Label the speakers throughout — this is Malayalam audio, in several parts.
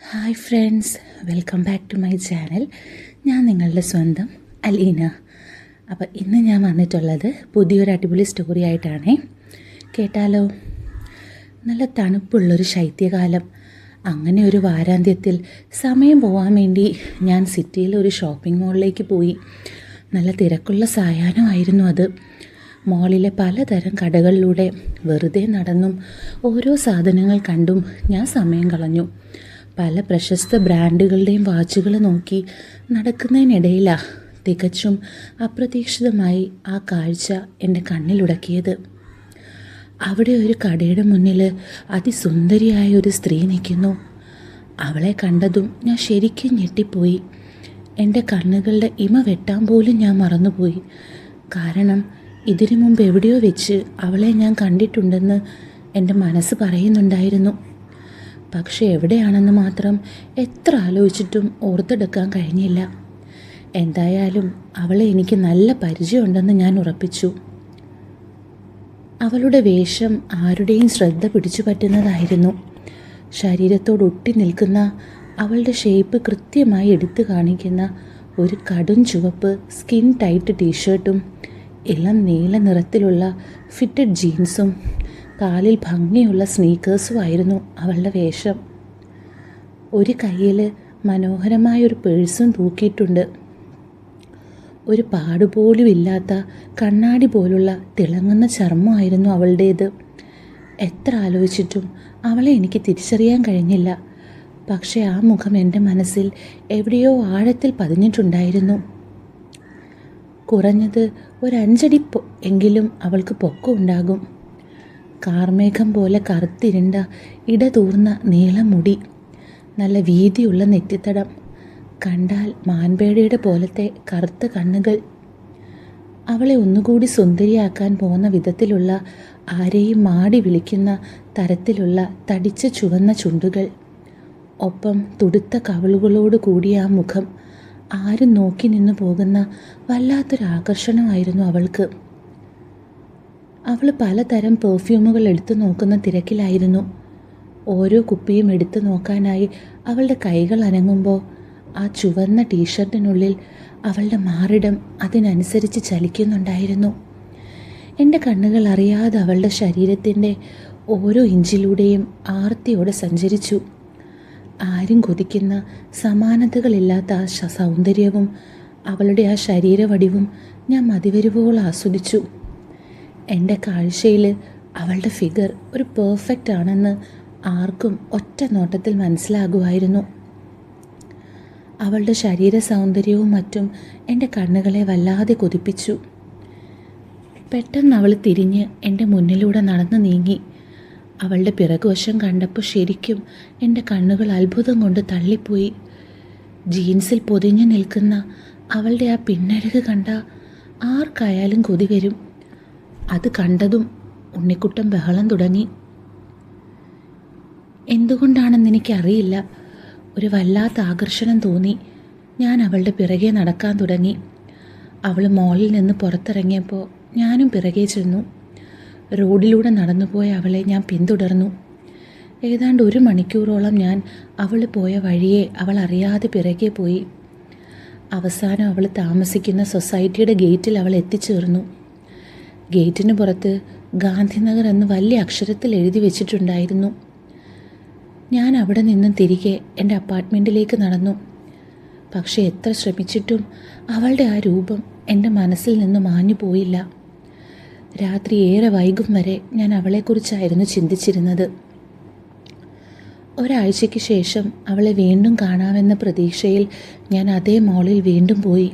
Speaker 1: Hi friends, welcome back to my channel. ഞാൻ നിങ്ങളുടെ സ്വന്തം അലീന. അപ്പോൾ ഇന്ന് ഞാൻ വന്നിട്ടുള്ളത് പുതിയൊരു അടിപൊളി സ്റ്റോറി ആയിട്ടാണേ. കേട്ടാലോ? നല്ല തണുപ്പുള്ളൊരു ശൈത്യകാലം. അങ്ങനെ ഒരു വാരാന്ത്യത്തിൽ സമയം പോകാൻ വേണ്ടി ഞാൻ സിറ്റിയിലെ ഒരു ഷോപ്പിംഗ് മോളിലേക്ക് പോയി. നല്ല തിരക്കുള്ള സായാഹ്നമായിരുന്നു അത്. മോളിലെ പലതരം കടകളിലൂടെ വെറുതെ നടന്നും ഓരോ സാധനങ്ങൾ കണ്ടും ഞാൻ സമയം കളഞ്ഞു. പല പ്രശസ്ത ബ്രാൻഡുകളുടെയും വാച്ചുകൾ നോക്കി നടക്കുന്നതിനിടയിലാണ് തികച്ചും അപ്രതീക്ഷിതമായി ആ കാഴ്ച എൻ്റെ കണ്ണിലുടക്കിയത്. അവിടെ ഒരു കടയുടെ മുന്നിൽ അതിസുന്ദരിയായ ഒരു സ്ത്രീ നിൽക്കുന്നു. അവളെ കണ്ടതും ഞാൻ ശരിക്കും ഞെട്ടിപ്പോയി. എൻ്റെ കണ്ണുകളുടെ ഇമ വെട്ടാൻ പോലും ഞാൻ മറന്നുപോയി. കാരണം ഇതിനു മുമ്പ് എവിടെയോ വെച്ച് അവളെ ഞാൻ കണ്ടിട്ടുണ്ടെന്ന് എൻ്റെ മനസ്സ് പറയുന്നുണ്ടായിരുന്നു. പക്ഷെ എവിടെയാണെന്ന് മാത്രം എത്ര ആലോചിച്ചിട്ടും ഓർത്തെടുക്കാൻ കഴിഞ്ഞില്ല. എന്തായാലും അവളെ എനിക്ക് നല്ല പരിചയമുണ്ടെന്ന് ഞാൻ ഉറപ്പിച്ചു. അവളുടെ വേഷം ആരുടെയും ശ്രദ്ധ പിടിച്ചു പറ്റുന്നതായിരുന്നു. ശരീരത്തോടൊട്ടി നിൽക്കുന്ന അവളുടെ ഷേപ്പ് കൃത്യമായി എടുത്തു കാണിക്കുന്ന ഒരു കടും ചുവപ്പ് സ്കിൻ ടൈറ്റ് ടീഷർട്ടും ഇളം നീല നിറത്തിലുള്ള ഫിറ്റഡ് ജീൻസും കാലിൽ ഭംഗിയുള്ള സ്നീക്കേഴ്സുമായിരുന്നു അവളുടെ വേഷം. ഒരു കയ്യിൽ മനോഹരമായൊരു പേഴ്സും തൂക്കിയിട്ടുണ്ട്. ഒരു പാടുപോലും ഇല്ലാത്ത കണ്ണാടി പോലുള്ള തിളങ്ങുന്ന ചർമ്മമായിരുന്നു അവളുടേത്. എത്ര ആലോചിച്ചിട്ടും അവളെ എനിക്ക് തിരിച്ചറിയാൻ കഴിഞ്ഞില്ല. പക്ഷേ ആ മുഖം എൻ്റെ മനസ്സിൽ എവിടെയോ ആഴത്തിൽ പതിഞ്ഞിട്ടുണ്ടായിരുന്നു. കുറഞ്ഞത് ഒരു 5 അടി എങ്കിലും അവൾക്ക് പൊക്കം ഉണ്ടാകും. കാർമേഘം പോലെ കറുത്തിരുണ്ട ഇടതൂർന്ന നീളം മുടി, നല്ല വീതിയുള്ള നെറ്റിത്തടം, കണ്ടാൽ മാൻപേടയുടെ പോലത്തെ കറുത്ത കണ്ണുകൾ. അവളെ ഒന്നുകൂടി സുന്ദരിയാക്കാൻ പോകുന്ന വിധത്തിലുള്ള, ആരെയും മാടി വിളിക്കുന്ന തരത്തിലുള്ള തടിച്ച ചുവന്ന ചുണ്ടുകൾ, ഒപ്പം തുടുത്ത കവിളുകളോട് കൂടിയ ആ മുഖം ആരും നോക്കി നിന്നു പോകുന്ന വല്ലാത്തൊരാകർഷണമായിരുന്നു അവൾക്ക്. അവൾ പലതരം പെർഫ്യൂമുകൾ എടുത്തു നോക്കുന്ന തിരക്കിലായിരുന്നു. ഓരോ കുപ്പിയും എടുത്തു നോക്കാനായി അവളുടെ കൈകൾ അനങ്ങുമ്പോൾ ആ ചുവന്ന ടീഷർട്ടിനുള്ളിൽ അവളുടെ മാറിടം അതിനനുസരിച്ച് ചലിക്കുന്നുണ്ടായിരുന്നു. എൻ്റെ കണ്ണുകൾ അറിയാതെ അവളുടെ ശരീരത്തിൻ്റെ ഓരോ ഇഞ്ചിലൂടെയും ആർത്തിയോടെ സഞ്ചരിച്ചു. ആരും കൊതിക്കുന്ന സമാനതകളില്ലാത്ത ആ സൗന്ദര്യവും അവളുടെ ആ ശരീരവടിവും ഞാൻ മതിവരുവോളം ആസ്വദിച്ചു. എൻ്റെ കാഴ്ചയിൽ അവളുടെ ഫിഗർ ഒരു പെർഫെക്റ്റ് ആണെന്ന് ആർക്കും ഒറ്റ നോട്ടത്തിൽ മനസ്സിലാകുമായിരുന്നു. അവളുടെ ശരീര സൗന്ദര്യവും മറ്റും എൻ്റെ കണ്ണുകളെ വല്ലാതെ കൊതിപ്പിച്ചു. പെട്ടെന്ന് അവൾ തിരിഞ്ഞ് എൻ്റെ മുന്നിലൂടെ നടന്നു നീങ്ങി. അവളുടെ പിറകുവശം കണ്ടപ്പോൾ ശരിക്കും എൻ്റെ കണ്ണുകൾ അത്ഭുതം കൊണ്ട് തള്ളിപ്പോയി. ജീൻസിൽ പൊതിഞ്ഞു നിൽക്കുന്ന അവളുടെ ആ പിന്നഴക് കണ്ട ആർക്കായാലും കൊതി വരും. അത് കണ്ടതും ഉണ്ണിക്കുട്ടൻ ബഹളം തുടങ്ങി. എന്തുകൊണ്ടാണെന്ന് എനിക്കറിയില്ല, ഒരു വല്ലാത്ത ആകർഷണം തോന്നി. ഞാൻ അവളുടെ പിറകെ നടക്കാൻ തുടങ്ങി. അവൾ മോളിൽ നിന്ന് പുറത്തിറങ്ങിയപ്പോൾ ഞാനും പിറകെ ചെന്നു. റോഡിലൂടെ നടന്നുപോയ അവളെ ഞാൻ പിന്തുടർന്നു. ഏതാണ്ട് 1 മണിക്കൂറോളം ഞാൻ അവൾ പോയ വഴിയെ അവൾ അറിയാതെ പിറകെ പോയി. അവസാനം അവൾ താമസിക്കുന്ന സൊസൈറ്റിയുടെ ഗേറ്റിൽ അവൾ എത്തിച്ചേർന്നു. ഗേറ്റിന് പുറത്ത് ഗാന്ധിനഗർ എന്ന് വലിയ അക്ഷരത്തിൽ എഴുതി വെച്ചിട്ടുണ്ടായിരുന്നു. ഞാൻ അവിടെ നിന്നും തിരികെ എൻ്റെ അപ്പാർട്ട്മെൻറ്റിലേക്ക് നടന്നു. പക്ഷേ എത്ര ശ്രമിച്ചിട്ടും അവളുടെ ആ രൂപം എൻ്റെ മനസ്സിൽ നിന്ന് മാഞ്ഞു പോയില്ല. രാത്രി ഏറെ വൈകും വരെ ഞാൻ അവളെക്കുറിച്ചായിരുന്നു ചിന്തിച്ചിരുന്നത്. ഒരാഴ്ചയ്ക്ക് ശേഷം അവളെ വീണ്ടും കാണാമെന്ന പ്രതീക്ഷയിൽ ഞാൻ അതേ മോളിൽ വീണ്ടും പോയി.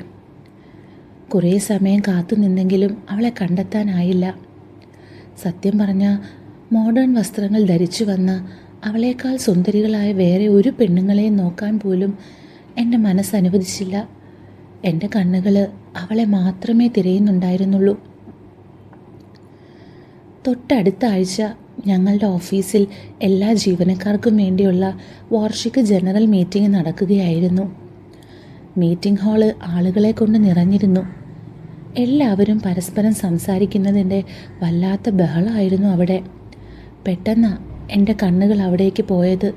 Speaker 1: കുറേ സമയം കാത്തു നിന്നെങ്കിലും അവളെ കണ്ടെത്താനായില്ല. സത്യം പറഞ്ഞാൽ മോഡേൺ വസ്ത്രങ്ങൾ ധരിച്ചു വന്ന അവളേക്കാൾ സുന്ദരികളായ വേറെ ഒരു പെണ്ണുങ്ങളെയും നോക്കാൻ പോലും എൻ്റെ മനസ്സ് അനുവദിച്ചില്ല. എൻ്റെ കണ്ണുകൾ അവളെ മാത്രമേ തിരയുന്നുണ്ടായിരുന്നുള്ളൂ. തൊട്ടടുത്ത ആഴ്ച ഞങ്ങളുടെ ഓഫീസിൽ എല്ലാ ജീവനക്കാർക്കും വേണ്ടിയുള്ള വാർഷിക ജനറൽ മീറ്റിംഗ് നടക്കുകയായിരുന്നു. മീറ്റിംഗ് ഹാള് ആളുകളെ കൊണ്ട് നിറഞ്ഞിരുന്നു. എല്ലാവരും പരസ്പരം സംസാരിക്കുന്നതിൻ്റെ വല്ലാത്ത ബഹളമായിരുന്നു അവിടെ. പെട്ടെന്ന് എൻ്റെ കണ്ണുകൾ അവിടേക്ക് പോയത്.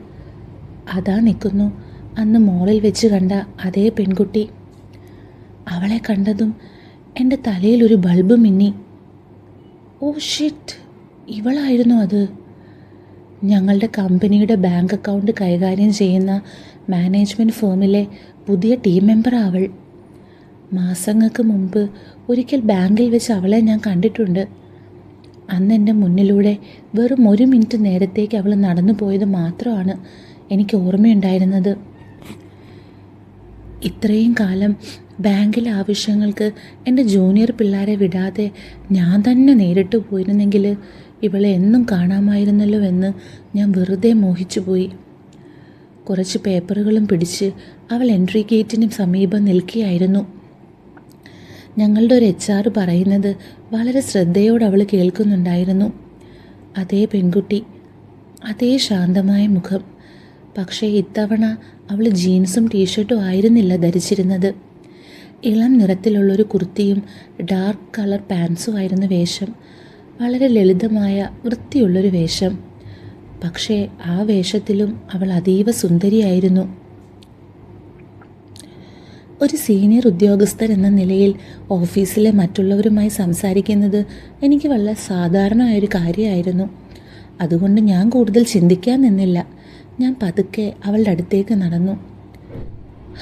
Speaker 1: അതാ നിൽക്കുന്നു അന്ന് മോളിൽ വെച്ച് കണ്ട അതേ പെൺകുട്ടി. അവളെ കണ്ടതും എൻ്റെ തലയിൽ ഒരു ബൾബ് മിന്നി. ഓ ഷിറ്റ്, ഇവളായിരുന്നു അത്. ഞങ്ങളുടെ കമ്പനിയുടെ ബാങ്ക് അക്കൗണ്ട് കൈകാര്യം ചെയ്യുന്ന മാനേജ്മെൻറ്റ് ഫേമിലെ പുതിയ ടീം മെമ്പറാണ് അവൾ. മാസങ്ങൾക്ക് മുമ്പ് ഒരിക്കൽ ബാങ്കിൽ വെച്ച് അവളെ ഞാൻ കണ്ടിട്ടുണ്ട്. അന്ന് എൻ്റെ മുന്നിലൂടെ വെറും 1 മിനിറ്റ് നേരത്തേക്ക് അവൾ നടന്നു പോയത് മാത്രമാണ് എനിക്ക് ഓർമ്മയുണ്ടായിരുന്നത്. ഇത്രയും കാലം ബാങ്കിലെ ആവശ്യങ്ങൾക്ക് എൻ്റെ ജൂനിയർ പിള്ളേരെ വിടാതെ ഞാൻ തന്നെ നേരിട്ട് പോയിരുന്നെങ്കിൽ ഇവളെ എന്നും കാണാമായിരുന്നല്ലോ എന്ന് ഞാൻ വെറുതെ മോഹിച്ചു പോയി. കുറച്ച് പേപ്പറുകളും പിടിച്ച് അവൾ എൻട്രി ഗേറ്റിന് സമീപം നിൽക്കുകയായിരുന്നു. ഞങ്ങളുടെ ഒരു HR പറയുന്നത് വളരെ ശ്രദ്ധയോടെ അവൾ കേൾക്കുന്നുണ്ടായിരുന്നു. അതേ പെൺകുട്ടി, അതേ ശാന്തമായ മുഖം. പക്ഷേ ഇത്തവണ അവൾ ജീൻസും ടീഷർട്ടും ആയിരുന്നില്ല ധരിച്ചിരുന്നത്. ഇളം നിറത്തിലുള്ളൊരു കുർത്തിയും ഡാർക്ക് കളർ പാൻസും ആയിരുന്നു വേഷം. വളരെ ലളിതമായ വൃത്തിയുള്ളൊരു വേഷം. പക്ഷേ ആ വേഷത്തിലും അവൾ അതീവ സുന്ദരിയായിരുന്നു. ഒരു സീനിയർ ഉദ്യോഗസ്ഥൻ എന്ന നിലയിൽ ഓഫീസിലെ മറ്റുള്ളവരുമായി സംസാരിക്കുന്നത് എനിക്ക് വളരെ സാധാരണമായൊരു കാര്യമായിരുന്നു. അതുകൊണ്ട് ഞാൻ കൂടുതൽ ചിന്തിക്കാൻ നിന്നില്ല. ഞാൻ പതുക്കെ അവളുടെ അടുത്തേക്ക് നടന്നു.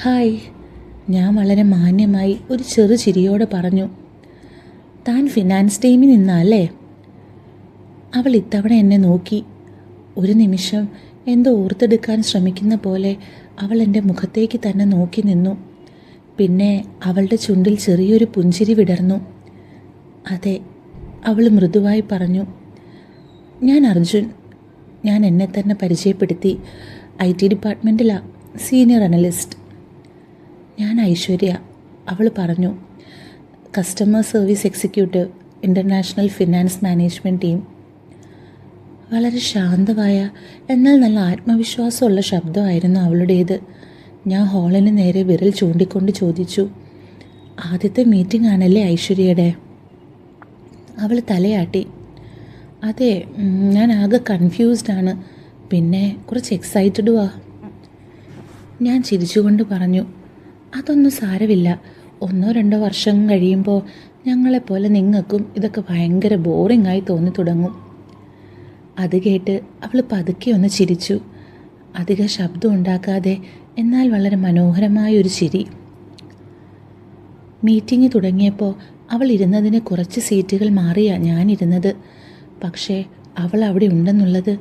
Speaker 1: ഹായ്, ഞാൻ വളരെ മാന്യമായി ഒരു ചെറു ചിരിയോടെ പറഞ്ഞു. താൻ ഫിനാൻസ് ടീമിൽ നിന്നല്ലേ? അവൾ ഇത്തവണ എന്നെ നോക്കി. ഒരു നിമിഷം എന്തോ ഓർത്തെടുക്കാൻ ശ്രമിക്കുന്ന പോലെ അവൾ എൻ്റെ മുഖത്തേക്ക് തന്നെ നോക്കി നിന്നു. പിന്നെ അവളുടെ ചുണ്ടിൽ ചെറിയൊരു പുഞ്ചിരി വിടർന്നു. അതെ, അവൾ മൃദുവായി പറഞ്ഞു. ഞാൻ അർജുൻ. ഞാൻ എന്നെ തന്നെ പരിചയപ്പെടുത്തി. IT ഡിപ്പാർട്ട്മെൻറ്റിലാണ്, സീനിയർ അനലിസ്റ്റ്. ഞാൻ ഐശ്വര്യ, അവൾ പറഞ്ഞു. Customer service executive, international finance management team. വളരെ ശാന്തമായ എന്നാൽ നല്ല ആത്മവിശ്വാസമുള്ള ശബ്ദമായിരുന്നു അവളുടേത്. ഞാൻ ഹാളിന് നേരെ വിരൽ ചൂണ്ടിക്കൊണ്ട് ചോദിച്ചു, ആദ്യത്തെ മീറ്റിംഗ് ആണല്ലേ ഐശ്വര്യയുടെ? അവൾ തലയാട്ടി. അതെ, ഞാൻ ആകെ കൺഫ്യൂസ്ഡാണ്, പിന്നെ കുറച്ച് എക്സൈറ്റഡുവാ. ഞാൻ ചിരിച്ചുകൊണ്ട് പറഞ്ഞു, അതൊന്നും സാരമില്ല. 1-2 വർഷം കഴിയുമ്പോൾ ഞങ്ങളെപ്പോലെ നിങ്ങൾക്കും ഇതൊക്കെ ഭയങ്കര ബോറിംഗായി തോന്നി തുടങ്ങും. അത് കേട്ട് അവൾ പതുക്കെ ഒന്ന് ചിരിച്ചു. അധിക ശബ്ദം ഉണ്ടാക്കാതെ, എന്നാൽ വളരെ മനോഹരമായൊരു ചിരി. മീറ്റിംഗ് തുടങ്ങിയപ്പോൾ അവൾ ഇരുന്നതിന് കുറച്ച് സീറ്റുകൾ മാറിയാണ് ഞാനിരുന്നത്. പക്ഷേ അവൾ അവിടെ ഉണ്ടെന്നുള്ളത്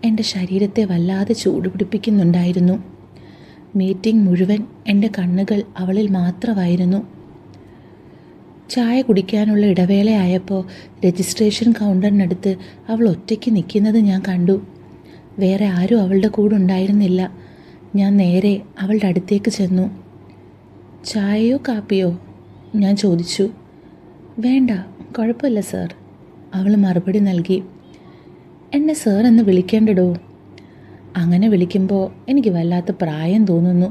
Speaker 1: എൻ്റെ ശരീരത്തെ വല്ലാതെ ചൂടുപിടിപ്പിക്കുന്നുണ്ടായിരുന്നു. മീറ്റിംഗ് മുഴുവൻ എൻ്റെ കണ്ണുകൾ അവളിൽ മാത്രമായിരുന്നു. ചായ കുടിക്കാനുള്ള ഇടവേളയായപ്പോൾ രജിസ്ട്രേഷൻ കൗണ്ടറിനടുത്ത് അവൾ ഒറ്റയ്ക്ക് നിൽക്കുന്നത് ഞാൻ കണ്ടു. വേറെ ആരും അവളുടെ കൂടെ ഉണ്ടായിരുന്നില്ല. ഞാൻ നേരെ അവളുടെ അടുത്തേക്ക് ചെന്നു. ചായയോ കാപ്പിയോ? ഞാൻ ചോദിച്ചു. വേണ്ട, കുഴപ്പമില്ല സർ, അവൾ മറുപടി നൽകി. എന്നെ സർ എന്ന് വിളിക്കേണ്ടടോ. അങ്ങനെ വിളിക്കുമ്പോൾ എനിക്ക് വല്ലാത്ത പ്രായം തോന്നുന്നു.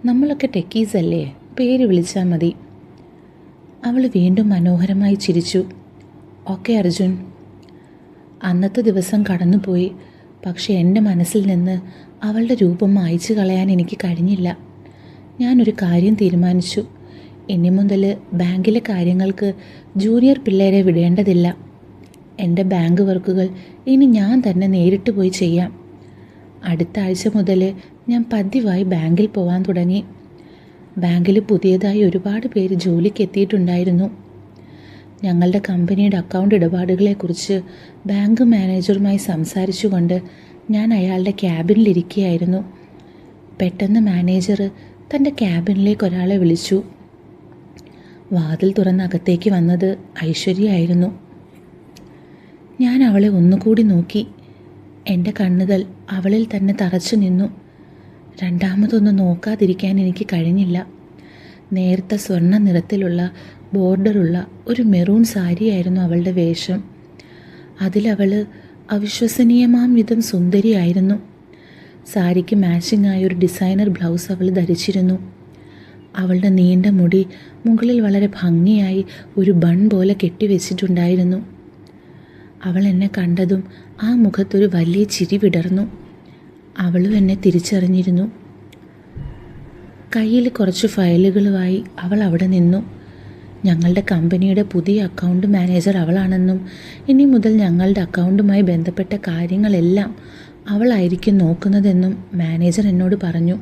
Speaker 1: നമ്മളൊക്കെ ടെക്കീസ് അല്ലേ, പേര് വിളിച്ചാൽ മതി. അവൾ വീണ്ടും മനോഹരമായി ചിരിച്ചു. ഓക്കെ അർജുൻ. അന്നത്തെ ദിവസം കടന്നുപോയി. പക്ഷേ എൻ്റെ മനസ്സിൽ നിന്ന് അവളുടെ രൂപം മായ്ച്ചു കളയാൻ എനിക്ക് കഴിഞ്ഞില്ല. ഞാനൊരു കാര്യം തീരുമാനിച്ചു. ഇനി മുതൽ ബാങ്കിലെ കാര്യങ്ങൾക്ക് ജൂനിയർ പിള്ളേരെ വിടേണ്ടതില്ല. എൻ്റെ ബാങ്ക് വർക്കുകൾ ഇനി ഞാൻ തന്നെ നേരിട്ട് പോയി ചെയ്യാം. അടുത്ത ആഴ്ച മുതൽ ഞാൻ പതിവായി ബാങ്കിൽ പോകാൻ തുടങ്ങി. ബാങ്കിൽ പുതിയതായി ഒരുപാട് പേര് ജോലിക്ക് എത്തിയിട്ടുണ്ടായിരുന്നു. ഞങ്ങളുടെ കമ്പനിയുടെ അക്കൗണ്ട് ഇടപാടുകളെക്കുറിച്ച് ബാങ്ക് മാനേജറുമായി സംസാരിച്ചുകൊണ്ട് ഞാൻ അയാളുടെ ക്യാബിനിലിരിക്കുകയായിരുന്നു. പെട്ടെന്ന് മാനേജർ തൻ്റെ ക്യാബിനിലേക്ക് ഒരാളെ വിളിച്ചു. വാതിൽ തുറന്ന് അകത്തേക്ക് വന്നത് ഐശ്വര്യയായിരുന്നു. ഞാൻ അവളെ ഒന്നുകൂടി നോക്കി. എൻ്റെ കണ്ണുകൾ അവളിൽ തന്നെ തറച്ചു നിന്നു. രണ്ടാമതൊന്നും നോക്കാതിരിക്കാൻ എനിക്ക് കഴിഞ്ഞില്ല. നേർത്ത സ്വർണ്ണ നിറത്തിലുള്ള ബോർഡറുള്ള ഒരു മെറൂൺ സാരിയായിരുന്നു അവളുടെ വേഷം. അതിലവൾ അവിശ്വസനീയമാം വിധം സുന്ദരിയായിരുന്നു. സാരിക്ക് മാച്ചിങ് ആയ ഒരു ഡിസൈനർ ബ്ലൗസ് അവൾ ധരിച്ചിരുന്നു. അവളുടെ നീണ്ട മുടി മുകളിൽ വളരെ ഭംഗിയായി ഒരു ബൺ പോലെ കെട്ടിവെച്ചിട്ടുണ്ടായിരുന്നു. അവൾ എന്നെ കണ്ടതും ആ മുഖത്തൊരു വലിയ ചിരി വിടർന്നു. അവളും എന്നെ തിരിച്ചറിഞ്ഞിരുന്നു. കയ്യിൽ കുറച്ച് ഫയലുകളുമായി അവൾ അവിടെ നിന്നു. ഞങ്ങളുടെ കമ്പനിയുടെ പുതിയ അക്കൗണ്ട് മാനേജർ അവളാണെന്നും ഇനി മുതൽ ഞങ്ങളുടെ അക്കൗണ്ടുമായി ബന്ധപ്പെട്ട കാര്യങ്ങളെല്ലാം അവളായിരിക്കും നോക്കുന്നതെന്നും മാനേജർ എന്നോട് പറഞ്ഞു.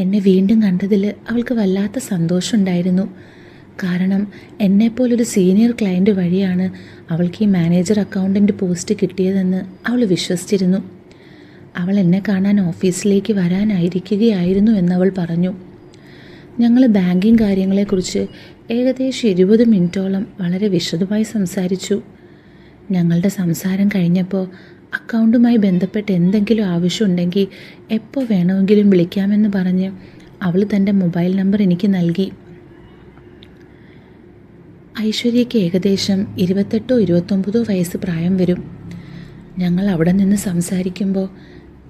Speaker 1: എന്നെ വീണ്ടും കണ്ടതിൽ അവൾക്ക് വല്ലാത്ത സന്തോഷമുണ്ടായിരുന്നു. കാരണം എന്നെപ്പോലൊരു സീനിയർ ക്ലയൻറ്റ് വഴിയാണ് അവൾക്ക് ഈ മാനേജർ അക്കൗണ്ടൻ്റ് പോസ്റ്റ് കിട്ടിയതെന്ന് അവൾ വിശ്വസിച്ചിരുന്നു. അവൾ എന്നെ കാണാൻ ഓഫീസിലേക്ക് വരാനായിരിക്കുകയായിരുന്നു എന്നവൾ പറഞ്ഞു. ഞങ്ങൾ ബാങ്കിങ് കാര്യങ്ങളെക്കുറിച്ച് ഏകദേശം 20 മിനിറ്റോളം വളരെ വിശദമായി സംസാരിച്ചു. ഞങ്ങളുടെ സംസാരം കഴിഞ്ഞപ്പോൾ അക്കൗണ്ടുമായി ബന്ധപ്പെട്ട് എന്തെങ്കിലും ആവശ്യമുണ്ടെങ്കിൽ എപ്പോൾ വേണമെങ്കിലും വിളിക്കാമെന്ന് പറഞ്ഞ് അവൾ തൻ്റെ മൊബൈൽ നമ്പർ എനിക്ക് നൽകി. ഐശ്വര്യയ്ക്ക് ഏകദേശം 28-29 വയസ്സ് പ്രായം വരും. ഞങ്ങൾ അവിടെ നിന്ന് സംസാരിക്കുമ്പോൾ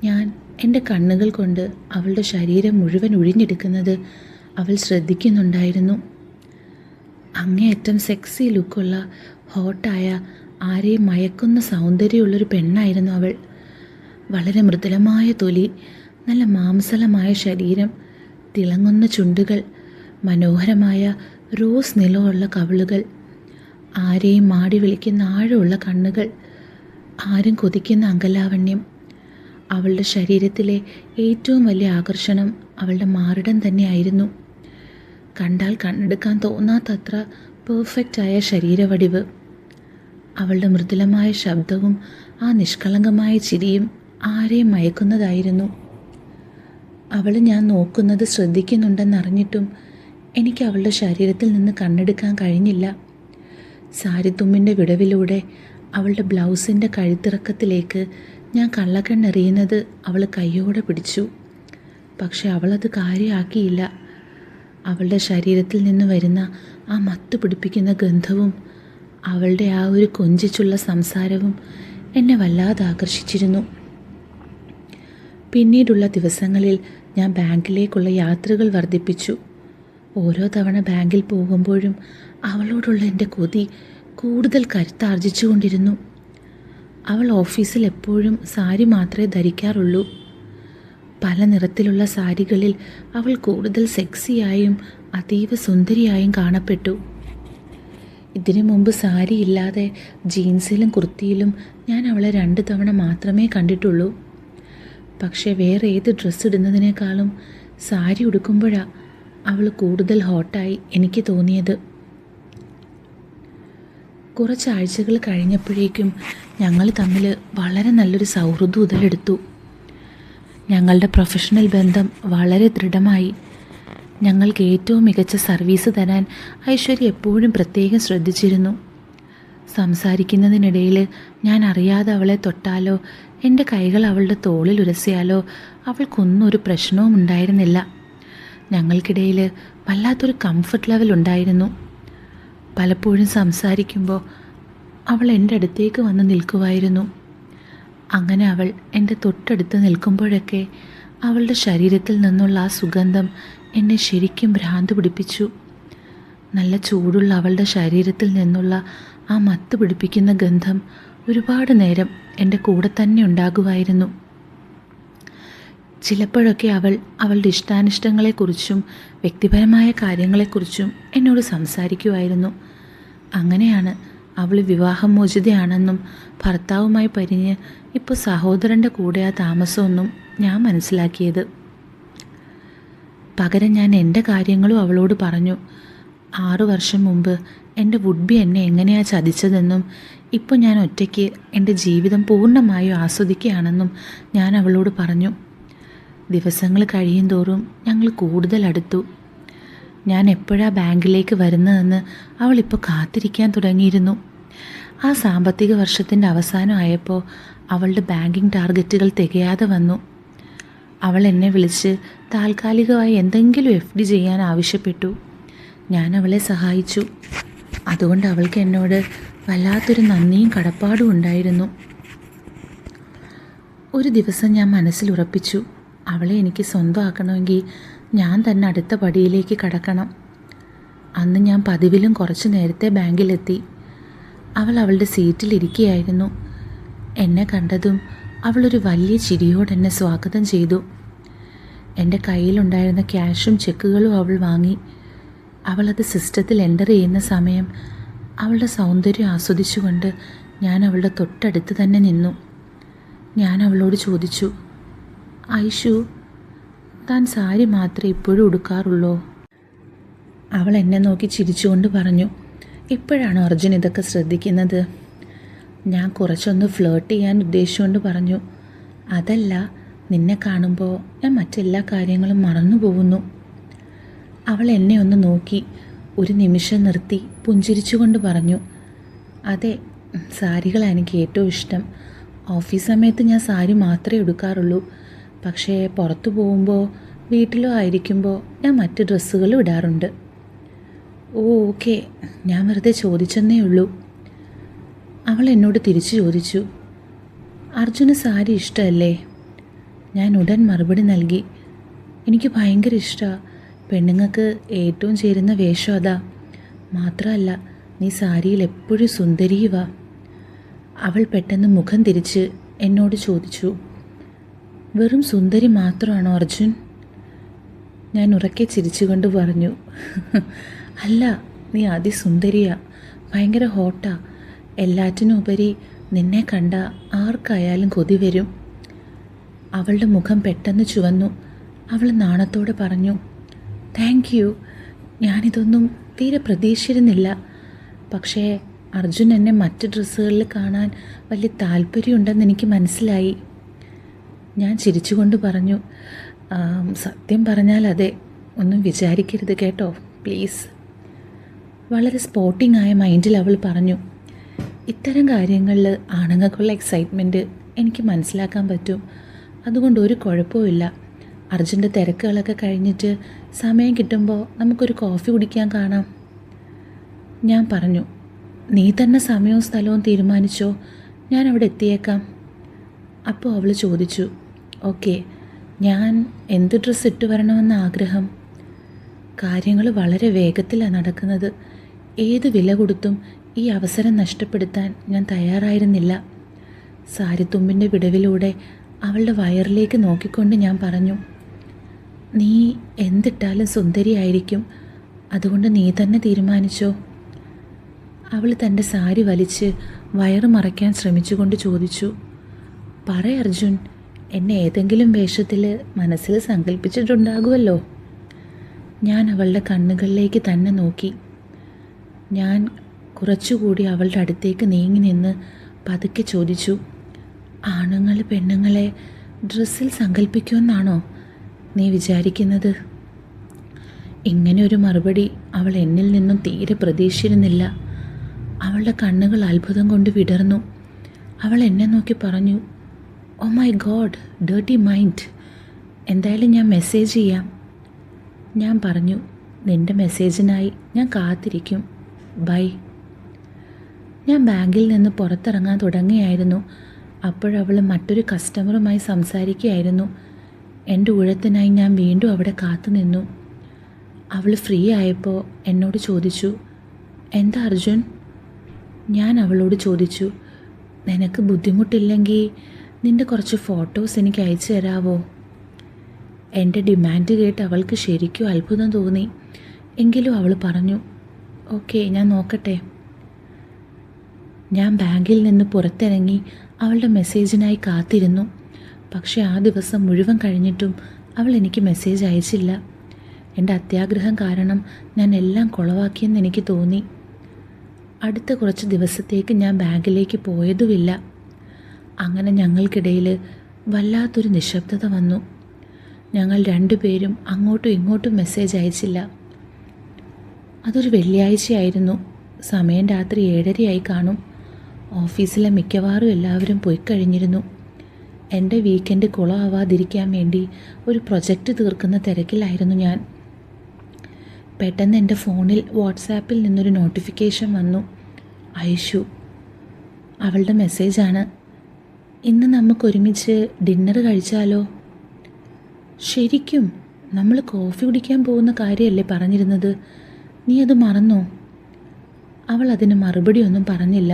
Speaker 1: ഞാൻ എൻ്റെ കണ്ണുകൾ കൊണ്ട് അവളുടെ ശരീരം മുഴുവൻ ഒഴിഞ്ഞെടുക്കുന്നത് അവൾ ശ്രദ്ധിക്കുന്നുണ്ടായിരുന്നു. അങ്ങേയറ്റം സെക്സി ലുക്കുള്ള ഹോട്ടായ ആരെയും മയക്കുന്ന സൗന്ദര്യമുള്ളൊരു പെണ്ണായിരുന്നു അവൾ. വളരെ മൃദുലമായ തൊലി, നല്ല മാംസലമായ ശരീരം, തിളങ്ങുന്ന ചുണ്ടുകൾ, മനോഹരമായ റോസ് നിലമുള്ള കവിളുകൾ, ആരെയും മാടി വിളിക്കുന്ന ആഴമുള്ള കണ്ണുകൾ, ആരും കൊതിക്കുന്ന അങ്കലാവണ്യം. അവളുടെ ശരീരത്തിലെ ഏറ്റവും വലിയ ആകർഷണം അവളുടെ മാറിടം തന്നെയായിരുന്നു. കണ്ടാൽ കണ്ണെടുക്കാൻ തോന്നാത്തത്ര പെർഫെക്റ്റായ ശരീരവടിവ്. അവളുടെ മൃദുലമായ ശബ്ദവും ആ നിഷ്കളങ്കമായ ചിരിയും ആരെയും മയക്കുന്നതായിരുന്നു. അവൾ ഞാൻ നോക്കുന്നത് ശ്രദ്ധിക്കുന്നുണ്ടെന്നറിഞ്ഞിട്ടും എനിക്ക് അവളുടെ ശരീരത്തിൽ നിന്ന് കണ്ണെടുക്കാൻ കഴിഞ്ഞില്ല. സാരിത്തുമ്പിൻ്റെ വിടവിലൂടെ അവളുടെ ബ്ലൗസിൻ്റെ കഴുത്തിറക്കത്തിലേക്ക് ഞാൻ കള്ളക്കണ്ണെറിയുന്നത് അവൾ കയ്യോടെ പിടിച്ചു. പക്ഷെ അവളത് കാര്യമാക്കിയില്ല. അവളുടെ ശരീരത്തിൽ നിന്ന് വരുന്ന ആ മത്ത് പിടിപ്പിക്കുന്ന ഗന്ധവും അവളുടെ ആ ഒരു കൊഞ്ചിച്ചുള്ള സംസാരവും എന്നെ വല്ലാതെ ആകർഷിച്ചിരുന്നു. പിന്നീടുള്ള ദിവസങ്ങളിൽ ഞാൻ ബാങ്കിലേക്കുള്ള യാത്രകൾ വർദ്ധിപ്പിച്ചു. ഓരോ തവണ ബാങ്കിൽ പോകുമ്പോഴും അവളോടുള്ള എൻ്റെ കൊതി കൂടുതൽ കരുത്താർജിച്ചുകൊണ്ടിരുന്നു. അവൾ ഓഫീസിൽ എപ്പോഴും സാരി മാത്രമേ ധരിക്കാറുള്ളൂ. പല നിറത്തിലുള്ള സാരികളിൽ അവൾ കൂടുതൽ സെക്സിയായും അതീവ സുന്ദരിയായും കാണപ്പെട്ടു. ഇതിനു മുമ്പ് സാരി ഇല്ലാതെ ജീൻസിലും കുർത്തിയിലും ഞാൻ അവളെ 2 തവണ മാത്രമേ കണ്ടിട്ടുള്ളൂ. പക്ഷേ വേറെ ഏത് ഡ്രസ്സ് ഇടുന്നതിനേക്കാളും സാരി ഉടുക്കുമ്പോഴാണ് അവൾ കൂടുതൽ ഹോട്ടായി എനിക്ക് തോന്നിയത്. കുറച്ചാഴ്ചകൾ കഴിഞ്ഞപ്പോഴേക്കും ഞങ്ങൾ തമ്മിൽ വളരെ നല്ലൊരു സൗഹൃദം ഉടലെടുത്തു. ഞങ്ങളുടെ പ്രൊഫഷണൽ ബന്ധം വളരെ ദൃഢമായി. ഞങ്ങൾക്ക് ഏറ്റവും മികച്ച സർവീസ് തരാൻ ഐശ്വര്യ എപ്പോഴും പ്രത്യേകം ശ്രദ്ധിച്ചിരുന്നു. സംസാരിക്കുന്നതിനിടയിൽ ഞാൻ അറിയാതെ അവളെ തൊട്ടാലോ എൻ്റെ കൈകൾ അവളുടെ തോളിൽ ഉരസിയാലോ അവൾക്കൊന്നും ഒരു പ്രശ്നവും ഉണ്ടായിരുന്നില്ല. ഞങ്ങൾക്കിടയിൽ വല്ലാത്തൊരു കംഫർട്ട് ലെവൽ ഉണ്ടായിരുന്നു. പലപ്പോഴും സംസാരിക്കുമ്പോൾ അവൾ എൻ്റെ അടുത്തേക്ക് വന്ന് നിൽക്കുമായിരുന്നു. അങ്ങനെ അവൾ എൻ്റെ തൊട്ടടുത്ത് നിൽക്കുമ്പോഴൊക്കെ അവളുടെ ശരീരത്തിൽ നിന്നുള്ള ആ സുഗന്ധം എന്നെ ശരിക്കും ഭ്രാന്ത് പിടിപ്പിച്ചു. നല്ല ചൂടുള്ള അവളുടെ ശരീരത്തിൽ നിന്നുള്ള ആ മത്ത് പിടിപ്പിക്കുന്ന ഗന്ധം ഒരുപാട് നേരം എൻ്റെ കൂടെ തന്നെ ഉണ്ടാകുമായിരുന്നു. ചിലപ്പോഴൊക്കെ അവൾ അവളുടെ ഇഷ്ടാനിഷ്ടങ്ങളെക്കുറിച്ചും വ്യക്തിപരമായ കാര്യങ്ങളെക്കുറിച്ചും എന്നോട് സംസാരിക്കുമായിരുന്നു. അങ്ങനെയാണ് അവൾ വിവാഹമോചിതയാണെന്നും ഭർത്താവുമായി പിരിഞ്ഞ് ഇപ്പോൾ സഹോദരൻ്റെ കൂടെയാ താമസമെന്നും ഞാൻ മനസ്സിലാക്കിയത്. പകരം ഞാൻ എൻ്റെ കാര്യങ്ങളും അവളോട് പറഞ്ഞു. 6 വർഷം മുമ്പ് എൻ്റെ വുഡ്ബി എന്നെ എങ്ങനെയാണ് ചതിച്ചതെന്നും ഇപ്പോൾ ഞാൻ ഒറ്റയ്ക്ക് എൻ്റെ ജീവിതം പൂർണ്ണമായും ആസ്വദിക്കുകയാണെന്നും ഞാൻ അവളോട് പറഞ്ഞു. ദിവസങ്ങൾ കഴിയും തോറും ഞങ്ങൾ കൂടുതൽ അടുത്തു. ഞാൻ എപ്പോഴാണ് ബാങ്കിലേക്ക് വരുന്നതെന്ന് അവളിപ്പോൾ കാത്തിരിക്കാൻ തുടങ്ങിയിരുന്നു. ആ സാമ്പത്തിക വർഷത്തിൻ്റെ അവസാനമായപ്പോൾ അവളുടെ ബാങ്കിങ് ടാർഗറ്റുകൾ തികയാതെ വന്നു. അവൾ എന്നെ വിളിച്ച് താൽക്കാലികമായി എന്തെങ്കിലും FD ചെയ്യാൻ ആവശ്യപ്പെട്ടു. ഞാൻ അവളെ സഹായിച്ചു. അതുകൊണ്ട് അവൾക്ക് എന്നോട് വല്ലാത്തൊരു നന്ദിയും കടപ്പാടും ഉണ്ടായിരുന്നു. ഒരു ദിവസം ഞാൻ മനസ്സിൽ ഉറപ്പിച്ചു, അവളെ എനിക്ക് സ്വന്തമാക്കണമെങ്കിൽ ഞാൻ തന്നെ അടുത്ത പടിയിലേക്ക് കടക്കണം. അന്ന് ഞാൻ പതിവിലും കുറച്ച് നേരത്തെ ബാങ്കിലെത്തി. അവൾ അവളുടെ സീറ്റിലിരിക്കുകയായിരുന്നു. എന്നെ കണ്ടതും അവളൊരു വലിയ ചിരിയോടെ എന്നെ സ്വാഗതം ചെയ്തു. എൻ്റെ കയ്യിലുണ്ടായിരുന്ന ക്യാഷും ചെക്കുകളും അവൾ വാങ്ങി. അവളത് സിസ്റ്റത്തിൽ എൻ്റർ ചെയ്യുന്ന സമയം അവളുടെ സൗന്ദര്യം ആസ്വദിച്ചുകൊണ്ട് ഞാൻ അവളുടെ തൊട്ടടുത്ത് തന്നെ നിന്നു. ഞാൻ അവളോട് ചോദിച്ചു, ഐഷു, താൻ സാരി മാത്രമേ ഇപ്പോഴും ഉടുക്കാറുള്ളൂ? അവൾ എന്നെ നോക്കി ചിരിച്ചുകൊണ്ട് പറഞ്ഞു, ഇപ്പോഴാണോ അർജുൻ ഇതൊക്കെ ശ്രദ്ധിക്കുന്നത്? ഞാൻ കുറച്ചൊന്ന് ഫ്ലേർട്ട് ചെയ്യാൻ ഉദ്ദേശിച്ചുകൊണ്ട് പറഞ്ഞു, അതല്ല, നിന്നെ കാണുമ്പോൾ ഞാൻ മറ്റെല്ലാ കാര്യങ്ങളും മറന്നു പോകുന്നു. അവൾ എന്നെ ഒന്ന് നോക്കി ഒരു നിമിഷം നിർത്തി പുഞ്ചിരിച്ചുകൊണ്ട് പറഞ്ഞു, അതെ, സാരികളാണ് എനിക്ക് ഏറ്റവും ഇഷ്ടം. ഓഫീസ് സമയത്ത് ഞാൻ സാരി മാത്രമേ എടുക്കാറുള്ളൂ. പക്ഷേ പുറത്തു പോകുമ്പോൾ വീട്ടിലോ ആയിരിക്കുമ്പോൾ ഞാൻ മറ്റ് ഡ്രസ്സുകളും ഇടാറുണ്ട്. ഓ ഓക്കെ, ഞാൻ വെറുതെ ചോദിച്ചെന്നേ ഉള്ളൂ. അവൾ എന്നോട് തിരിച്ചു ചോദിച്ചു, അർജുന് സാരി ഇഷ്ടമല്ലേ? ഞാൻ ഉടൻ മറുപടി നൽകി, എനിക്ക് ഭയങ്കര ഇഷ്ടമാണ്. പെണ്ണുങ്ങൾക്ക് ഏറ്റവും ചേരുന്ന വേഷം അതാ. മാത്രമല്ല, നീ സാരിയിൽ എപ്പോഴും സുന്ദരിയുവാ. അവൾ പെട്ടെന്ന് മുഖം തിരിച്ച് എന്നോട് ചോദിച്ചു, വെറും സുന്ദരി മാത്രമാണോ അർജുൻ? ഞാൻ ഉറക്കെ ചിരിച്ചുകൊണ്ട് പറഞ്ഞു, അല്ല, നീ അതിസുന്ദരിയാ, ഭയങ്കര ഹോട്ടാ. എല്ലാറ്റിനും ഉപരി നിന്നെ കണ്ട ആർക്കായാലും കൊതി വരും. അവളുടെ മുഖം പെട്ടെന്ന് ചുവന്നു. അവൾ നാണത്തോടെ പറഞ്ഞു, താങ്ക് യു. ഞാനിതൊന്നും തീരെ പ്രതീക്ഷിച്ചിരുന്നില്ല. പക്ഷേ അർജുൻ എന്നെ മറ്റ് ഡ്രസ്സുകളിൽ കാണാൻ വലിയ താല്പര്യമുണ്ടെന്ന് എനിക്ക് മനസ്സിലായി. ഞാൻ ചിരിച്ചുകൊണ്ട് പറഞ്ഞു, സത്യം പറഞ്ഞാൽ അതെ, ഒന്നും വിചാരിക്കരുത് കേട്ടോ, പ്ലീസ്. വളരെ സ്പോർട്ടിംഗ് ആയ മൈൻഡിൽ അവൾ പറഞ്ഞു, ഇത്തരം കാര്യങ്ങളിൽ ആണുങ്ങൾക്കുള്ള എക്സൈറ്റ്മെൻറ്റ് എനിക്ക് മനസ്സിലാക്കാൻ പറ്റും. അതുകൊണ്ട് ഒരു കുഴപ്പമില്ല. അർജുൻ്റെ തിരക്കുകളൊക്കെ കഴിഞ്ഞിട്ട് സമയം കിട്ടുമ്പോൾ നമുക്കൊരു കോഫി കുടിക്കാൻ കാണാം. ഞാൻ പറഞ്ഞു, നീ തന്നെ സമയവും സ്ഥലവും തീരുമാനിച്ചോ, ഞാൻ അവിടെ എത്തിയേക്കാം. അപ്പോൾ അവൾ ചോദിച്ചു, ഓക്കെ, ഞാൻ എന്ത് ഡ്രസ്സ് ഇട്ട് വരണമെന്ന ആഗ്രഹം? കാര്യങ്ങൾ വളരെ വേഗത്തിലാണ് നടക്കുന്നത്. ഏത് വില കൊടുത്തും ഈ അവസരം നഷ്ടപ്പെടുത്താൻ ഞാൻ തയ്യാറായിരുന്നില്ല. സാരിത്തുമ്പിൻ്റെ വിടവിലൂടെ അവളുടെ വയറിലേക്ക് നോക്കിക്കൊണ്ട് ഞാൻ പറഞ്ഞു, നീ എന്തിട്ടാലും സുന്ദരിയായിരിക്കും. അതുകൊണ്ട് നീ തന്നെ തീരുമാനിച്ചോ. അവൾ തൻ്റെ സാരി വലിച്ച് വയറ് മറയ്ക്കാൻ ശ്രമിച്ചുകൊണ്ട് ചോദിച്ചു, പറ അർജുൻ, എന്നെ ഏതെങ്കിലും വേഷത്തിൽ മനസ്സിൽ സങ്കല്പിച്ചിട്ടുണ്ടാകുമല്ലോ. ഞാൻ അവളുടെ കണ്ണുകളിലേക്ക് തന്നെ നോക്കി. ഞാൻ കുറച്ചുകൂടി അവളുടെ അടുത്തേക്ക് നീങ്ങി നിന്ന് പതുക്കെ ചോദിച്ചു, ആണുങ്ങൾ പെണ്ണുങ്ങളെ ഡ്രസ്സിൽ സങ്കല്പിക്കുമെന്നാണോ നീ വിചാരിക്കുന്നത്? ഇങ്ങനെ ഒരു മറുപടി അവൾ എന്നിൽ നിന്നും തീരെ പ്രതീക്ഷിച്ചിരുന്നില്ല. അവളുടെ കണ്ണുകൾ അത്ഭുതം കൊണ്ട് വിടർന്നു. അവൾ എന്നെ നോക്കി പറഞ്ഞു, oh my god, dirty mind. എന്തായാലും ഞാൻ മെസ്സേജ് ചെയ്യാം. ഞാൻ പറഞ്ഞു, നിൻ്റെ മെസ്സേജിനായി ഞാൻ കാത്തിരിക്കും. ബൈ. ഞാൻ ബാങ്കിൽ നിന്ന് പുറത്തിറങ്ങാൻ തുടങ്ങിയായിരുന്നു. അപ്പോഴവൾ മറ്റൊരു കസ്റ്റമറുമായി സംസാരിക്കുകയായിരുന്നു. എൻ്റെ ഊഴത്തിനായി ഞാൻ വീണ്ടും അവിടെ കാത്തു നിന്നു. അവൾ ഫ്രീ ആയപ്പോൾ എന്നോട് ചോദിച്ചു, എന്താ അർജുൻ? ഞാൻ അവളോട് ചോദിച്ചു, നിനക്ക് ബുദ്ധിമുട്ടില്ലെങ്കിൽ നിൻ്റെ കുറച്ച് ഫോട്ടോസ് എനിക്ക് അയച്ചു തരാവോ? എൻ്റെ ഡിമാൻഡ് കേട്ട് അവൾക്ക് ശരിക്കും അത്ഭുതം തോന്നി. എങ്കിലും അവൾ പറഞ്ഞു, ഓക്കെ, ഞാൻ നോക്കട്ടെ. ഞാൻ ബാങ്കിൽ നിന്ന് പുറത്തിറങ്ങി അവളുടെ മെസ്സേജിനായി കാത്തിരുന്നു. പക്ഷേ ആ ദിവസം മുഴുവൻ കഴിഞ്ഞിട്ടും അവൾ എനിക്ക് മെസ്സേജ് അയച്ചില്ല. എൻ്റെ അത്യാഗ്രഹം കാരണം ഞാൻ എല്ലാം കുളവാക്കിയെന്ന് എനിക്ക് തോന്നി. അടുത്ത കുറച്ച് ദിവസത്തേക്ക് ഞാൻ ബാങ്കിലേക്ക് പോയതുമില്ല. അങ്ങനെ ഞങ്ങൾക്കിടയിൽ വല്ലാത്തൊരു നിശബ്ദത വന്നു. ഞങ്ങൾ രണ്ടുപേരും അങ്ങോട്ടും ഇങ്ങോട്ടും മെസ്സേജ് അയച്ചില്ല. അതൊരു വെള്ളിയാഴ്ചയായിരുന്നു. സമയം രാത്രി 7:30 കാണും. ഓഫീസിലെ മിക്കവാറും എല്ലാവരും പോയി കഴിഞ്ഞിരുന്നു. എൻ്റെ വീക്കെൻഡ് കുളമാവാതിരിക്കാൻ വേണ്ടി ഒരു പ്രൊജക്റ്റ് തീർക്കുന്ന തിരക്കിലായിരുന്നു ഞാൻ. പെട്ടെന്ന് എൻ്റെ ഫോണിൽ വാട്സാപ്പിൽ നിന്നൊരു നോട്ടിഫിക്കേഷൻ വന്നു. ഐഷു. അവളുടെ മെസ്സേജാണ്, ഇന്ന് നമുക്കൊരുമിച്ച് ഡിന്നർ കഴിച്ചാലോ? ശരിക്കും? നമ്മൾ കോഫി കുടിക്കാൻ പോകുന്ന കാര്യമല്ലേ പറഞ്ഞിരുന്നത്? നീ അത് മറന്നോ? അവൾ അതിന് മറുപടിയൊന്നും പറഞ്ഞില്ല.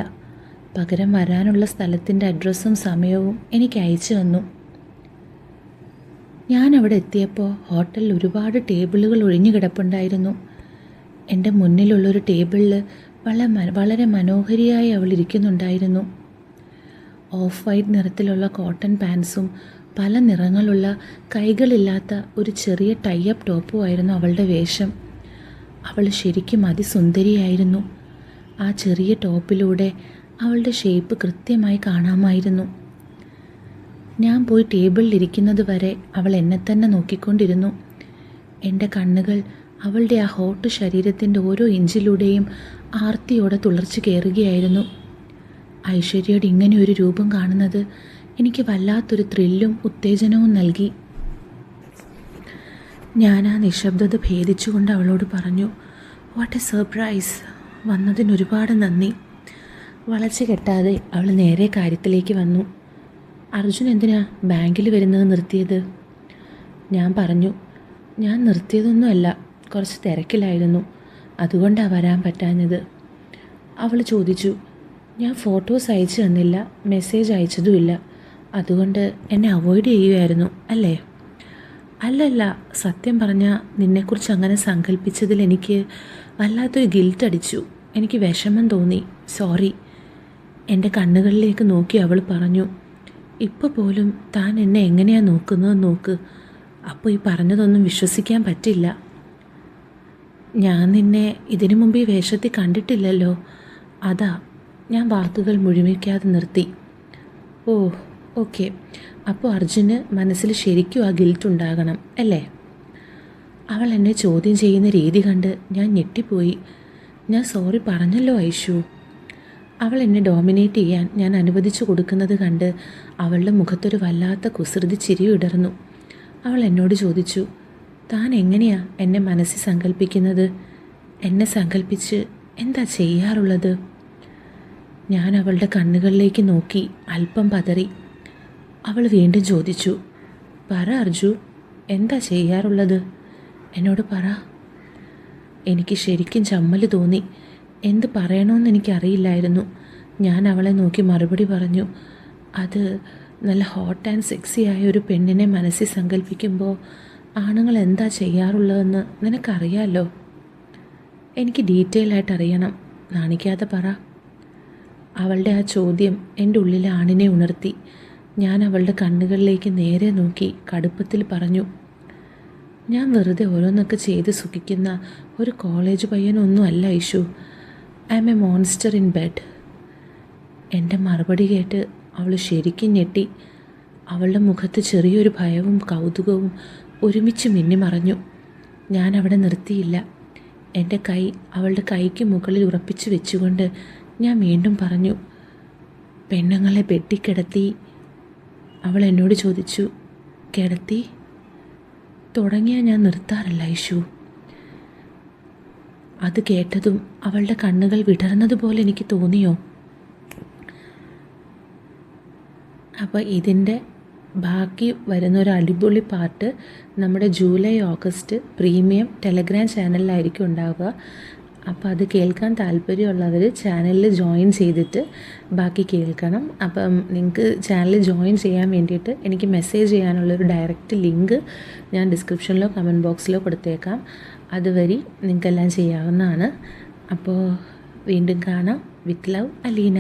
Speaker 1: പകരം വരാനുള്ള സ്ഥലത്തിൻ്റെ അഡ്രസ്സും സമയവും എനിക്ക് അയച്ചു തന്നു. ഞാൻ അവിടെ എത്തിയപ്പോൾ ഹോട്ടലിൽ ഒരുപാട് ടേബിളുകൾ ഒഴിഞ്ഞു കിടപ്പുണ്ടായിരുന്നു. എൻ്റെ മുന്നിലുള്ളൊരു ടേബിളിൽ വളരെ മനോഹരിയായി അവൾ ഇരിക്കുന്നുണ്ടായിരുന്നു. ഓഫ് വൈറ്റ് നിറത്തിലുള്ള കോട്ടൺ പാൻസും പല നിറങ്ങളുള്ള കൈകളില്ലാത്ത ഒരു ചെറിയ ടൈപ്പ് ടോപ്പുമായിരുന്നു അവളുടെ വേഷം. അവൾ ശരിക്കും അതിസുന്ദരിയായിരുന്നു. ആ ചെറിയ ടോപ്പിലൂടെ അവളുടെ ഷേപ്പ് കൃത്യമായി കാണാമായിരുന്നു. ഞാൻ പോയി ടേബിളിലിരിക്കുന്നത് വരെ അവൾ എന്നെ തന്നെ നോക്കിക്കൊണ്ടിരുന്നു. എൻ്റെ കണ്ണുകൾ അവളുടെ ആ ഹോട്ട് ശരീരത്തിൻ്റെ ഓരോ ഇഞ്ചിലൂടെയും ആർത്തിയോടെ തുളർച്ചു കയറുകയായിരുന്നു. ഐശ്വര്യയുടെ ഇങ്ങനെ ഒരു രൂപം കാണുന്നത് എനിക്ക് വല്ലാത്തൊരു ത്രില്ലും ഉത്തേജനവും നൽകി. ഞാൻ ആ നിശബ്ദത ഭേദിച്ചുകൊണ്ട് അവളോട് പറഞ്ഞു, വാട്ട് എ സർപ്രൈസ്, വന്നതിന് ഒരുപാട് നന്ദി. വളച്ചു കെട്ടാതെ അവൾ നേരെ കാര്യത്തിലേക്ക് വന്നു. അർജുൻ എന്തിനാ ബാങ്കിൽ വരുന്നത് നിർത്തിയത്? ഞാൻ പറഞ്ഞു, ഞാൻ നിർത്തിയതൊന്നുമല്ല, കുറച്ച് തിരക്കിലായിരുന്നു, അതുകൊണ്ടാണ് വരാൻ പറ്റാഞ്ഞത്. അവൾ ചോദിച്ചു, ഞാൻ ഫോട്ടോസ് അയച്ചു തന്നില്ല, മെസ്സേജ് അയച്ചതുമില്ല, അതുകൊണ്ട് എന്നെ അവോയ്ഡ് ചെയ്യുമായിരുന്നു അല്ലേ? അല്ലല്ല, സത്യം പറഞ്ഞാൽ നിന്നെക്കുറിച്ച് അങ്ങനെ സങ്കല്പിച്ചതിൽ എനിക്ക് വല്ലാത്തൊരു ഗിൽറ്റ് അടിച്ചു. എനിക്ക് വിഷമം തോന്നി, സോറി. എൻ്റെ കണ്ണുകളിലേക്ക് നോക്കി അവൾ പറഞ്ഞു, ഇപ്പോൾ പോലും താൻ എന്നെ എങ്ങനെയാണ് നോക്കുന്നതെന്ന് നോക്ക്. അപ്പോൾ ഈ പറഞ്ഞതൊന്നും വിശ്വസിക്കാൻ പറ്റില്ല. ഞാൻ നിന്നെ ഇതിനു മുമ്പ് ഈ വേഷത്തിൽ കണ്ടിട്ടില്ലല്ലോ, അതാ. ഞാൻ വാക്കുകൾ മുഴുമിക്കാതെ നിർത്തി. ഓ ഓക്കെ, അപ്പോൾ അർജുന് മനസ്സിൽ ശരിക്കും ആ ഗിൽറ്റ് ഉണ്ടാകണം അല്ലേ? അവൾ എന്നെ ചോദ്യം ചെയ്യുന്ന രീതി കണ്ട് ഞാൻ ഞെട്ടിപ്പോയി. ഞാൻ സോറി പറഞ്ഞല്ലോ ഐഷു. അവൾ എന്നെ ഡോമിനേറ്റ് ചെയ്യാൻ ഞാൻ അനുവദിച്ചു കൊടുക്കുന്നത് കണ്ട് അവളുടെ മുഖത്തൊരു വല്ലാത്ത കുസൃതി ചിരി വിടർന്നു. അവൾ എന്നോട് ചോദിച്ചു, താൻ എങ്ങനെയാ എന്നെ മനസ്സിൽ സങ്കല്പിക്കുന്നത്? എന്നെ സങ്കല്പിച്ച് എന്താ ചെയ്യാറുള്ളത്? ഞാൻ അവളുടെ കണ്ണുകളിലേക്ക് നോക്കി അല്പം പതറി. അവൾ വീണ്ടും ചോദിച്ചു, പറ അർജു, എന്താ ചെയ്യാറുള്ളത്? എന്നോട് പറ. എനിക്ക് ശരിക്കും ചമ്മൽ തോന്നി. എന്ത് പറയണമെന്ന് എനിക്കറിയില്ലായിരുന്നു. ഞാൻ അവളെ നോക്കി മറുപടി പറഞ്ഞു, അത് നല്ല ഹോട്ട് ആൻഡ് സെക്സി ആയ ഒരു പെണ്ണിനെ മനസ്സിൽ സങ്കല്പിക്കുമ്പോൾ ആണുങ്ങൾ എന്താ ചെയ്യാറുള്ളതെന്ന് നിനക്കറിയാമല്ലോ. എനിക്ക് ഡീറ്റെയിൽ ആയിട്ട് അറിയണം, നാണിക്കാതെ പറ. അവളുടെ ആ ചോദ്യം എൻ്റെ ഉള്ളിലെ ആണിനെ ഉണർത്തി. ഞാൻ അവളുടെ കണ്ണുകളിലേക്ക് നേരെ നോക്കി കടുപ്പത്തിൽ പറഞ്ഞു, ഞാൻ വെറുതെ ഓരോന്നൊക്കെ ചെയ്ത് സുഖിക്കുന്ന ഒരു കോളേജ് പയ്യനൊന്നും അല്ല Aishu. I M A monster in bed. എൻ്റെ മറുപടി കേട്ട് അവൾ ശരിക്കും ഞെട്ടി. അവളുടെ മുഖത്ത് ചെറിയൊരു ഭയവും കൗതുകവും ഒരുമിച്ച് മിന്നിമറഞ്ഞു. ഞാൻ അവിടെ നിർത്തിയില്ല. എൻ്റെ കൈ അവളുടെ കൈക്ക് മുകളിൽ ഉറപ്പിച്ചു വെച്ചുകൊണ്ട് ഞാൻ വീണ്ടും പറഞ്ഞു, പെണ്ണുങ്ങളെ ബെഡിക്കിടത്തി. അവൾ എന്നോട് ചോദിച്ചു, കിടത്തി? തുടങ്ങിയാൽ ഞാൻ നിർത്താറില്ല ഐഷു. അത് കേട്ടതും അവളുടെ കണ്ണുകൾ വിടർന്നതുപോലെ എനിക്ക് തോന്നിയോ? അപ്പോൾ ഇതിൻ്റെ ബാക്കി വരുന്നൊരു അടിപൊളി പാർട്ട് നമ്മുടെ ജൂലൈ ഓഗസ്റ്റ് പ്രീമിയം ടെലഗ്രാം ചാനലിലായിരിക്കും ഉണ്ടാവുക. അപ്പോൾ അത് കേൾക്കാൻ താല്പര്യമുള്ളവർ ചാനലിൽ ജോയിൻ ചെയ്തിട്ട് ബാക്കി കേൾക്കണം. അപ്പം നിങ്ങൾക്ക് ചാനലിൽ ജോയിൻ ചെയ്യാൻ വേണ്ടിയിട്ട് എനിക്ക് മെസ്സേജ് ചെയ്യാനുള്ളൊരു ഡയറക്റ്റ് ലിങ്ക് ഞാൻ ഡിസ്ക്രിപ്ഷനിലോ കമൻറ്റ് ബോക്സിലോ കൊടുത്തേക്കാം. അതുവഴി നിങ്ങൾക്കെല്ലാം ചെയ്യാവുന്നതാണ്. അപ്പോൾ വീണ്ടും കാണാം. With love, Aleena.